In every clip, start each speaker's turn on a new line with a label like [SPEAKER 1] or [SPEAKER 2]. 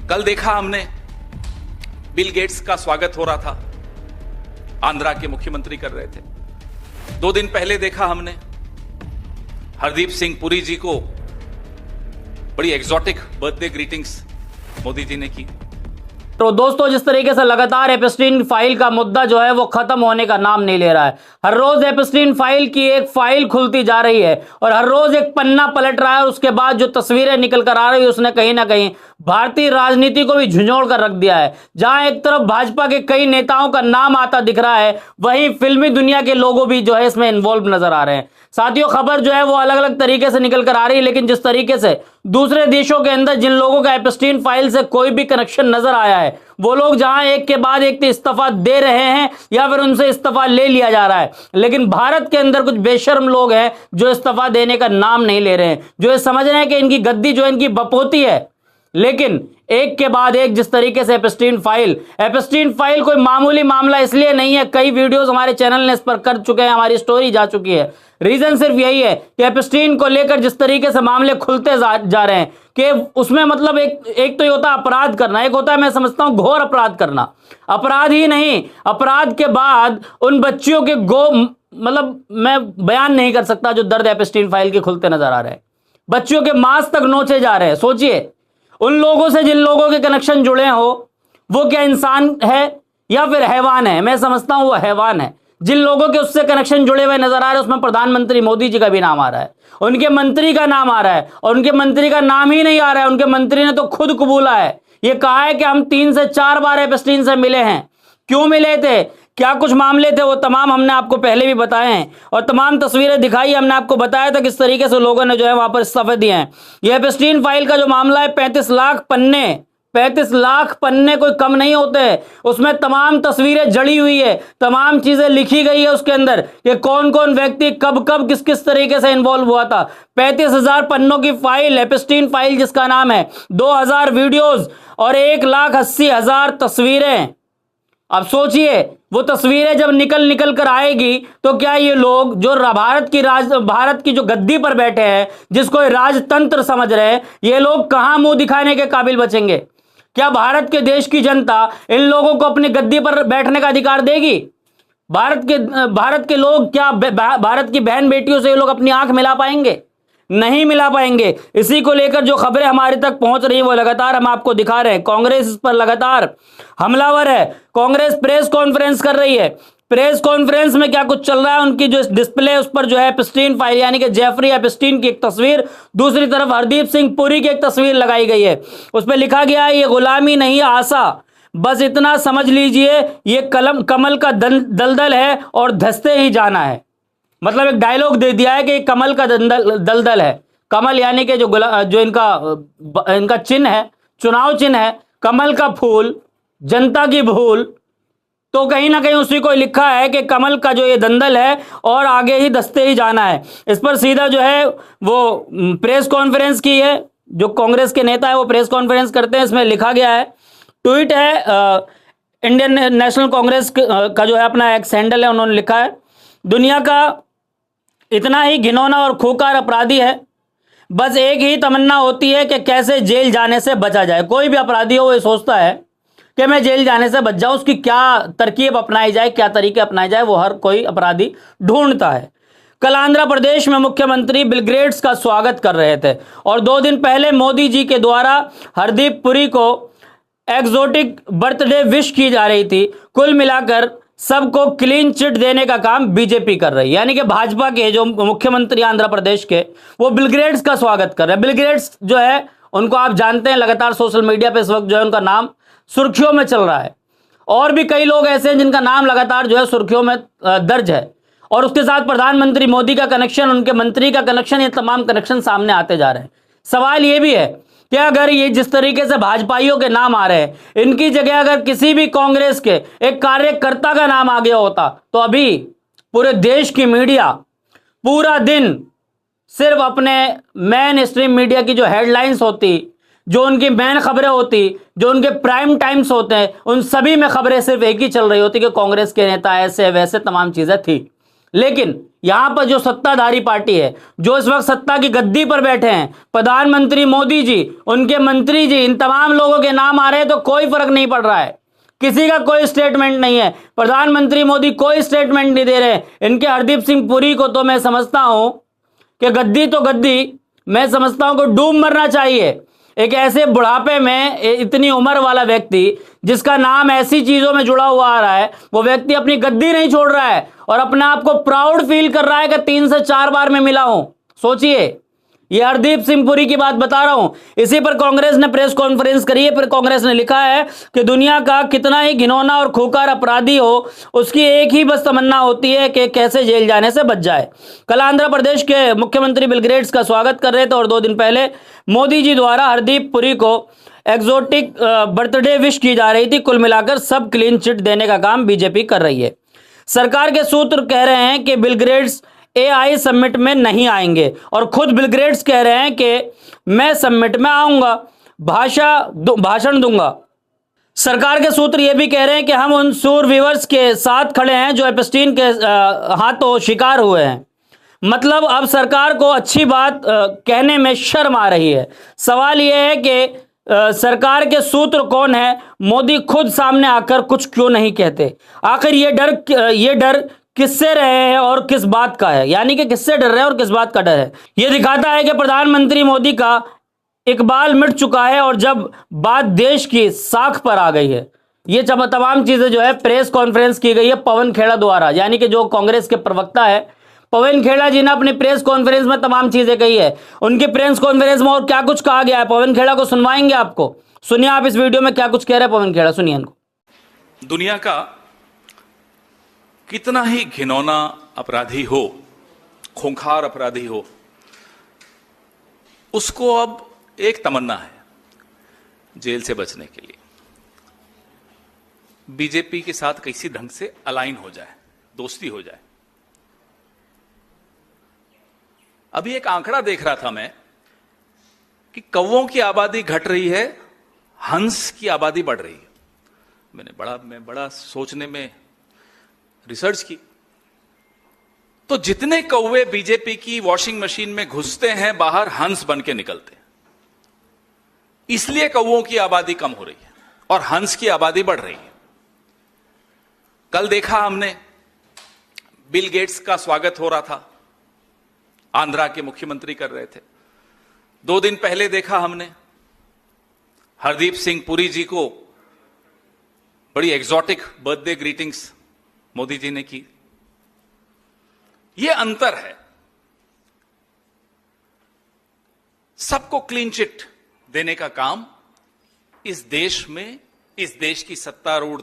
[SPEAKER 1] कल देखा हमने बिल गेट्स का स्वागत हो रहा था, आंध्रा के मुख्यमंत्री कर रहे थे। 2 दिन पहले देखा हमने हरदीप सिंह पुरी जी को बड़ी exotic birthday greetings Modi ji ने की।
[SPEAKER 2] तो दोस्तों, जिस तरीके से लगातार एपस्टीन फाइल का मुद्दा जो है वो खत्म होने का नाम नहीं ले रहा है। हर रोज एपस्टीन फाइल की एक फाइल खुलती जा रही है और हर रोज एक पन्ना पलट रहा है। उसके बाद जो तस्वीरें निकल कर आ रही है उसने कहीं ना कहीं भारतीय राजनीति को भी झुंझोड़ कर रख दिया है। जहां एक तरफ भाजपा के कई नेताओं का नाम आता दिख रहा है, वहीं फिल्मी दुनिया के लोगों भी जो है इसमें इन्वॉल्व नजर आ रहे हैं। साथियों, खबर जो है वो अलग अलग तरीके से निकल कर आ रही है, लेकिन जिस तरीके से दूसरे देशों के अंदर जिन लोगों का एपस्टीन फाइल से कोई भी कनेक्शन नजर आया है, वो लोग जहां एक के बाद एक इस्तीफा दे रहे हैं या फिर उनसे इस्तीफा ले लिया जा रहा है, लेकिन भारत के अंदर कुछ बेशर्म लोग हैं जो इस्तीफा देने का नाम नहीं ले रहे हैं, जो ये समझ रहे हैं कि इनकी गद्दी जो इनकी बपोती है। लेकिन एक के बाद एक जिस तरीके से एपस्टीन फाइल कोई मामूली मामला इसलिए नहीं है। कई वीडियोस हमारे चैनल ने इस पर कर चुके हैं, हमारी स्टोरी जा चुकी है। रीजन सिर्फ यही है कि एपस्टीन को लेकर जिस तरीके से मामले खुलते जा रहे हैं कि उसमें मतलब एक तो ये होता है अपराध करना, एक होता है मैं समझता हूं घोर अपराध करना। अपराध ही नहीं, अपराध के बाद उन बच्चियों के मतलब मैं बयान नहीं कर सकता जो दर्द एपस्टीन फाइल के खुलते नजर आ रहे हैं। बच्चियों के मांस तक नोचे जा रहे हैं। सोचिए, उन लोगों से जिन लोगों के कनेक्शन जुड़े हो वो क्या इंसान है या फिर हैवान है? मैं समझता हूं वो हैवान है। जिन लोगों के उससे कनेक्शन जुड़े हुए नजर आ रहे हैं उसमें प्रधानमंत्री मोदी जी का भी नाम आ रहा है, उनके मंत्री का नाम आ रहा है, और उनके मंत्री का नाम ही नहीं आ रहा है। उनके मंत्री ने तो खुद कबूला है, ये कहा है कि हम 3 से 4 बार एपस्टीन से मिले हैं। क्यों मिले थे, क्या कुछ मामले थे, वो तमाम हमने आपको पहले भी बताए हैं और तमाम तस्वीरें दिखाई। हमने आपको बताया था किस तरीके से लोगों ने जो है वहां पर इस्तीफे दिए हैं। यह एपस्टीन फाइल का जो मामला है 35 लाख पन्ने कोई कम नहीं होते। उसमें तमाम तस्वीरें जड़ी हुई है, तमाम चीजें लिखी गई है उसके अंदर कि कौन कौन व्यक्ति कब कब किस किस तरीके से इन्वॉल्व हुआ था। 35,000 पन्नों की फाइल, एपस्टीन फाइल जिसका नाम है, 2000 वीडियोज और 1,80,000 तस्वीरें। अब सोचिए, वो तस्वीरें जब निकल कर आएगी तो क्या ये लोग जो भारत की जो गद्दी पर बैठे हैं, जिसको राजतंत्र समझ रहे हैं, ये लोग कहां मुंह दिखाने के काबिल बचेंगे? क्या भारत के देश की जनता इन लोगों को अपनी गद्दी पर बैठने का अधिकार देगी? भारत के लोग क्या भारत की बहन बेटियों से ये लोग अपनी आंख मिला पाएंगे? नहीं मिला पाएंगे। इसी को लेकर जो खबरें हमारे तक पहुंच रही है वो लगातार हम आपको दिखा रहे हैं। कांग्रेस इस पर लगातार हमलावर है। कांग्रेस प्रेस कॉन्फ्रेंस कर रही है। प्रेस कॉन्फ्रेंस में क्या कुछ चल रहा है, उनकी जो डिस्प्ले उस पर जो है एपस्टीन फाइल यानी कि जेफरी एपस्टीन की एक तस्वीर, दूसरी तरफ हरदीप सिंह पुरी की एक तस्वीर लगाई गई है। उस पर लिखा गया है, ये गुलामी नहीं आशा, बस इतना समझ लीजिए ये कमल का दलदल है और धंसते ही जाना है। मतलब एक डायलॉग दे दिया है कि कमल का दलदल है। कमल यानी कि जो इनका चिन्ह है, चुनाव चिन्ह है, कमल का फूल, जनता की भूल, तो कहीं ना कहीं उसी को लिखा है कि कमल का जो ये दंदल है और आगे ही दस्ते ही जाना है। इस पर सीधा जो है वो प्रेस कॉन्फ्रेंस की है, जो कांग्रेस के नेता है वो प्रेस कॉन्फ्रेंस करते हैं। इसमें लिखा गया है, ट्वीट है इंडियन नेशनल कांग्रेस का जो है अपना एक्स हैंडल है, उन्होंने लिखा है, दुनिया का इतना ही घिनौना और खूंखार अपराधी है, बस एक ही तमन्ना होती है कि कैसे जेल जाने से बचा जाए। कोई भी अपराधी हो वो सोचता है कि मैं जेल जाने से बच जाऊं, उसकी क्या तरकीब अपनाई जाए, क्या तरीके अपनाए जाए, वो हर कोई अपराधी ढूंढता है। कल आंध्र प्रदेश में मुख्यमंत्री बिल गेट्स का स्वागत कर रहे थे और 2 दिन पहले मोदी जी के द्वारा हरदीप पुरी को एक्सोटिक बर्थडे विश की जा रही थी। कुल मिलाकर सबको क्लीन चिट देने का काम बीजेपी कर रही है, यानी कि भाजपा के जो मुख्यमंत्री आंध्र प्रदेश के वो बिल गेट्स का स्वागत कर रहे हैं। बिल गेट्स जो है उनको आप जानते हैं, लगातार सोशल मीडिया पे इस वक्त जो है उनका नाम सुर्खियों में चल रहा है और भी कई लोग ऐसे हैं जिनका नाम लगातार जो है सुर्खियों में दर्ज है। और उसके साथ प्रधानमंत्री मोदी का कनेक्शन, उनके मंत्री का कनेक्शन, ये तमाम कनेक्शन सामने आते जा रहे हैं। सवाल ये भी है कि अगर ये जिस तरीके से भाजपाइयों के नाम आ रहे हैं, इनकी जगह अगर किसी भी कांग्रेस के एक कार्यकर्ता का नाम आ गया होता तो अभी पूरे देश की मीडिया पूरा दिन सिर्फ अपने मेन स्ट्रीम मीडिया की जो हेडलाइंस होती, जो उनकी मेन खबरें होती, जो उनके प्राइम टाइम्स होते हैं, उन सभी में खबरें सिर्फ एक ही चल रही होती कि कांग्रेस के नेता ऐसे वैसे तमाम चीजें थी। लेकिन यहां पर जो सत्ताधारी पार्टी है, जो इस वक्त सत्ता की गद्दी पर बैठे हैं, प्रधानमंत्री मोदी जी, उनके मंत्री जी, इन तमाम लोगों के नाम आ रहे हैं तो कोई फर्क नहीं पड़ रहा है। किसी का कोई स्टेटमेंट नहीं है। प्रधानमंत्री मोदी कोई स्टेटमेंट नहीं दे रहे। इनके हरदीप सिंह पुरी को तो मैं समझता हूं कि गद्दी तो गद्दी, मैं समझता हूं कि डूब मरना चाहिए। एक ऐसे बुढ़ापे में इतनी उम्र वाला व्यक्ति जिसका नाम ऐसी चीजों में जुड़ा हुआ आ रहा है, वो व्यक्ति अपनी गद्दी नहीं छोड़ रहा है और अपने आप को प्राउड फील कर रहा है कि 3 से 4 बार मैं मिला हूं। सोचिए, ये हरदीप सिंह पुरी की बात बता रहा हूं। इसी पर कांग्रेस ने प्रेस कॉन्फ्रेंस करी है। फिर कांग्रेस ने लिखा है कि दुनिया का कितना ही घिनौना और खूंखार अपराधी हो, उसकी एक ही बस तमन्ना होती है कि कैसे जेल जाने से बच जाए। कल आंध्र प्रदेश के मुख्यमंत्री बिल गेट्स का स्वागत कर रहे थे और 2 दिन पहले मोदी जी द्वारा हरदीप पुरी को एक्सोटिक बर्थडे विश की जा रही थी। कुल मिलाकर सब क्लीन चिट देने का काम बीजेपी कर रही है। सरकार के सूत्र कह रहे हैं कि बिल गेट्स AI समिट में नहीं आएंगे और खुद बिल गेट्स कह रहे हैं कि मैं समिट में आऊंगा, भाषण दूंगा। सरकार के सूत्र यह भी कह रहे हैं कि हम उन सूरवीवर्स के साथ खड़े हैं जो एप्स्टीन के हाथों शिकार हुए हैं। मतलब अब सरकार को अच्छी बात कहने में शर्म आ रही है। सवाल यह है कि सरकार के सूत्र कौन है? मोदी खुद सामने आकर कुछ क्यों नहीं कहते? आखिर ये डर किससे रहे हैं और किस बात का है? यानी कि किससे डर रहे हैं और किस बात का डर है? यह दिखाता है कि प्रधानमंत्री मोदी का इकबाल मिट चुका है और जब बात देश की साख पर आ गई है। ये तमाम चीजें जो है प्रेस कॉन्फ्रेंस की गई है पवन खेड़ा द्वारा, यानी कि जो कांग्रेस के प्रवक्ता है पवन खेड़ा जी ने अपनी प्रेस कॉन्फ्रेंस में तमाम चीजें कही है। उनकी प्रेस कॉन्फ्रेंस में और क्या कुछ कहा गया है, पवन खेड़ा को सुनवाएंगे आपको। सुनिए आप इस वीडियो में क्या कुछ कह रहे हैं पवन खेड़ा, सुनिए इनको।
[SPEAKER 1] दुनिया का कितना ही घिनौना अपराधी हो, खूंखार अपराधी हो, उसको अब एक तमन्ना है जेल से बचने के लिए बीजेपी के साथ किसी ढंग से अलाइन हो जाए, दोस्ती हो जाए। अभी एक आंकड़ा देख रहा था मैं कि कौवों की आबादी घट रही है, हंस की आबादी बढ़ रही है। मैं बड़ा सोचने में रिसर्च की तो जितने कौवे बीजेपी की वॉशिंग मशीन में घुसते हैं, बाहर हंस बन के निकलते हैं। इसलिए कौवों की आबादी कम हो रही है और हंस की आबादी बढ़ रही है। कल देखा हमने बिल गेट्स का स्वागत हो रहा था, आंध्रा के मुख्यमंत्री कर रहे थे। 2 दिन पहले देखा हमने हरदीप सिंह पुरी जी को बड़ी exotic birthday greetings Modi ji ने की। यह अंतर है। सबको क्लीन चिट देने का काम इस देश में, इस देश की सत्तारूढ़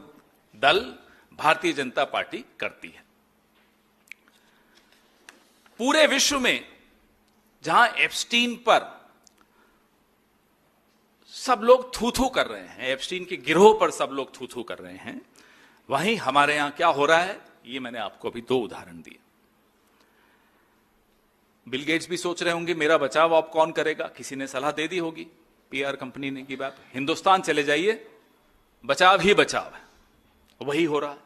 [SPEAKER 1] दल भारतीय जनता पार्टी करती है। पूरे विश्व में जहां एप्स्टीन पर सब लोग थू थू कर रहे हैं, एप्स्टीन के गिरोह पर सब लोग थू थू कर रहे हैं, वहीं हमारे यहां क्या हो रहा है, ये मैंने आपको अभी 2 उदाहरण दिए। बिल गेट्स भी सोच रहे होंगे मेरा बचाव अब कौन करेगा, किसी ने सलाह दे दी होगी, PR कंपनी ने की बात, हिंदुस्तान चले जाइए, बचाव ही बचाव है। वही हो रहा है।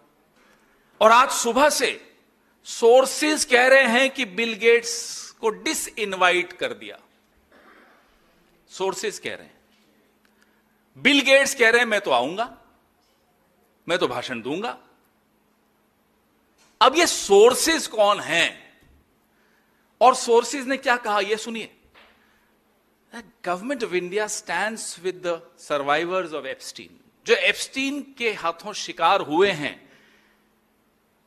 [SPEAKER 1] और आज सुबह से सोर्सेज कह रहे हैं कि बिल गेट्स को डिसइनवाइट कर दिया। सोर्सेज कह रहे हैं, बिल गेट्स कह रहे हैं मैं तो आऊंगा, मैं तो भाषण दूंगा। अब ये सोर्सेज कौन हैं और सोर्सेज ने क्या कहा, यह सुनिए। Government of India stands with the survivors of Epstein. जो एप्स्टीन के हाथों शिकार हुए हैं,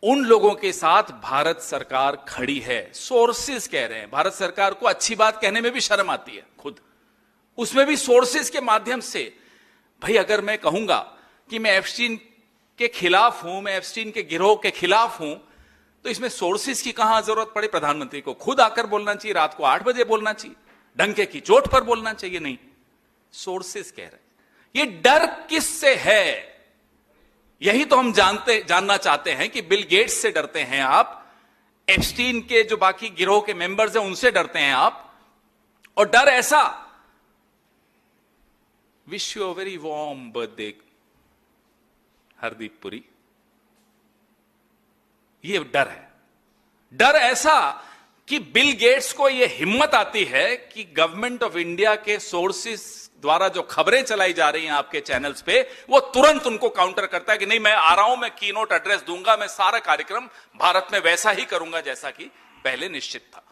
[SPEAKER 1] उन लोगों के साथ भारत सरकार खड़ी है। सोर्सेज कह रहे हैं। भारत सरकार को अच्छी बात कहने में भी शर्म आती है खुद, उसमें भी सोर्सेज के माध्यम से। भाई अगर मैं कहूंगा कि मैं एप्स्टीन के खिलाफ हूं, मैं एप्स्टीन के गिरोह के खिलाफ हूं, तो इसमें सोर्सेज की कहां जरूरत पड़े? प्रधानमंत्री को खुद आकर बोलना चाहिए, रात को 8 बजे बोलना चाहिए, डंके की चोट पर बोलना चाहिए। नहीं, सोर्सेज कह रहे हैं। ये डर किससे है? यही तो हम जानना चाहते हैं कि बिल गेट्स से डरते हैं आप, एप्स्टीन के जो बाकी गिरोह के मेंबर्स हैं उनसे डरते हैं आप, और डर ऐसा। Wish you a very warm birthday Hardeep Puri. ये डर है। डर ऐसा कि बिल गेट्स को यह हिम्मत आती है कि गवर्नमेंट ऑफ इंडिया के सोर्सेस द्वारा जो खबरें चलाई जा रही हैं आपके चैनल्स पे, वो तुरंत उनको काउंटर करता है कि नहीं, मैं आ रहा हूं, मैं कीनोट एड्रेस दूंगा, मैं सारा कार्यक्रम भारत में वैसा ही करूंगा जैसा कि पहले निश्चित था।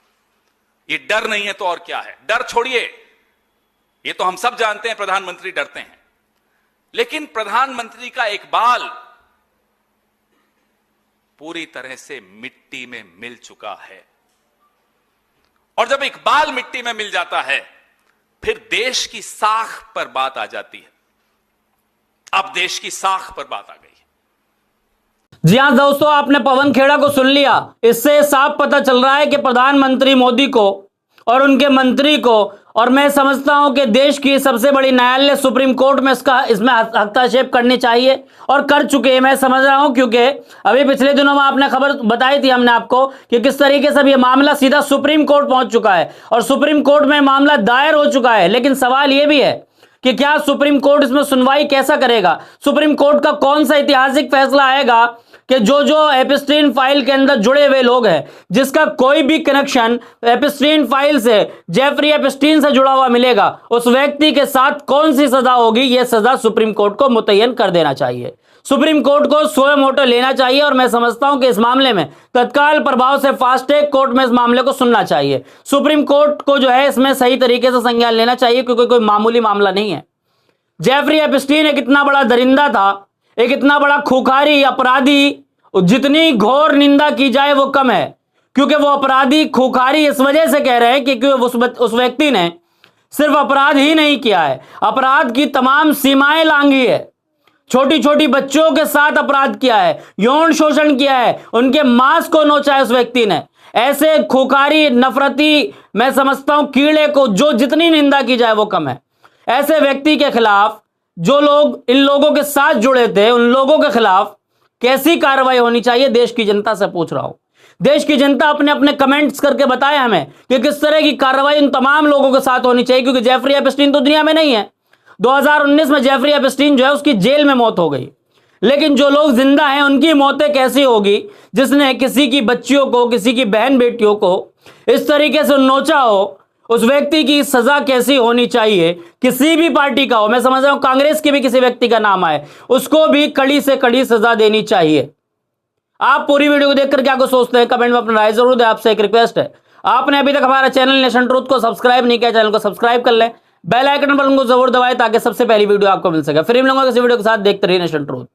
[SPEAKER 1] ये डर नहीं है तो और क्या है? डर छोड़िए, ये तो हम सब जानते हैं प्रधानमंत्री डरते हैं, लेकिन प्रधानमंत्री का एक बाल पूरी तरह से मिट्टी में मिल चुका है, और जब एक बाल मिट्टी में मिल जाता है फिर देश की साख पर बात आ जाती है। अब देश की साख पर बात आ गई है।
[SPEAKER 2] जी हां दोस्तों, आपने पवन खेड़ा को सुन लिया। इससे साफ पता चल रहा है कि प्रधानमंत्री मोदी को और उनके मंत्री को, और मैं समझता हूं कि देश की सबसे बड़ी न्यायालय सुप्रीम कोर्ट में इसमें हस्तक्षेप करनी चाहिए, और कर चुके हैं, मैं समझ रहा हूं, क्योंकि अभी पिछले दिनों में आपने खबर बताई थी हमने आपको कि किस तरीके से ये मामला सीधा सुप्रीम कोर्ट पहुंच चुका है और सुप्रीम कोर्ट में मामला दायर हो चुका है। लेकिन सवाल यह भी है कि क्या सुप्रीम कोर्ट इसमें सुनवाई कैसा करेगा? सुप्रीम कोर्ट का कौन सा ऐतिहासिक फैसला आएगा कि जो एपिस्टीन फाइल के अंदर जुड़े हुए लोग हैं, जिसका कोई भी कनेक्शन एपिस्टीन फाइल से, जेफरी एपिस्टीन से जुड़ा हुआ मिलेगा, उस व्यक्ति के साथ कौन सी सजा होगी? यह सजा सुप्रीम कोर्ट को मुतय्यन कर देना चाहिए। सुप्रीम कोर्ट को सोए मोटो लेना चाहिए, और मैं समझता हूं कि इस मामले में तत्काल प्रभाव से फास्ट ट्रैक कोर्ट में इस मामले को सुनना चाहिए। सुप्रीम कोर्ट को जो है इसमें सही तरीके से संज्ञान लेना चाहिए, क्योंकि कोई मामूली मामला नहीं है। जेफरी एपिस्टीन एक इतना बड़ा दरिंदा था, एक इतना बड़ा खुखारी अपराधी, जितनी घोर निंदा की जाए वो कम है, क्योंकि वो अपराधी खुखारी इस वजह से कह रहे हैं कि उस व्यक्ति ने सिर्फ अपराध ही नहीं किया है, अपराध की तमाम सीमाएं लांघी है, छोटी छोटी बच्चों के साथ अपराध किया है, यौन शोषण किया है, उनके मांस को नोचा है उस व्यक्ति ने। ऐसे खुखारी नफरती, मैं समझता हूं कीड़े को जो जितनी निंदा की जाए वो कम है। ऐसे व्यक्ति के खिलाफ, जो लोग इन लोगों के साथ जुड़े थे, उन लोगों के खिलाफ कैसी कार्रवाई होनी चाहिए, देश की जनता से पूछ रहा हूं। देश की जनता अपने अपने कमेंट्स करके बताए हमें कि किस तरह की कार्रवाई उन तमाम लोगों के साथ होनी चाहिए, क्योंकि जेफरी एपिस्टीन तो दुनिया में नहीं है। 2019 में जेफरी एपिस्टीन जो है उसकी जेल में मौत हो गई, लेकिन जो लोग जिंदा हैं उनकी मौतें कैसी होगी? जिसने किसी की बच्चियों को, किसी की बहन बेटियों को इस तरीके से नोचा हो, उस व्यक्ति की सजा कैसी होनी चाहिए? किसी भी पार्टी का हो, मैं समझ रहा हूं कांग्रेस के भी किसी व्यक्ति का नाम आए, उसको भी कड़ी से कड़ी सजा देनी चाहिए। आप पूरी वीडियो को देखकर क्या कुछ सोचते हैं, कमेंट में अपनी राय जरूर दें। आपसे एक रिक्वेस्ट है, आपने अभी तक हमारा चैनल नेशन ट्रूथ को सब्सक्राइब नहीं किया, चैनल को सब्सक्राइब कर लें, बेल आइकन बटन को जरूर दबाएं ताकि सबसे पहली वीडियो आपको मिल सके। फिर हम लोगों किसी वीडियो के साथ देखते रहिए नेशन ट्रूथ।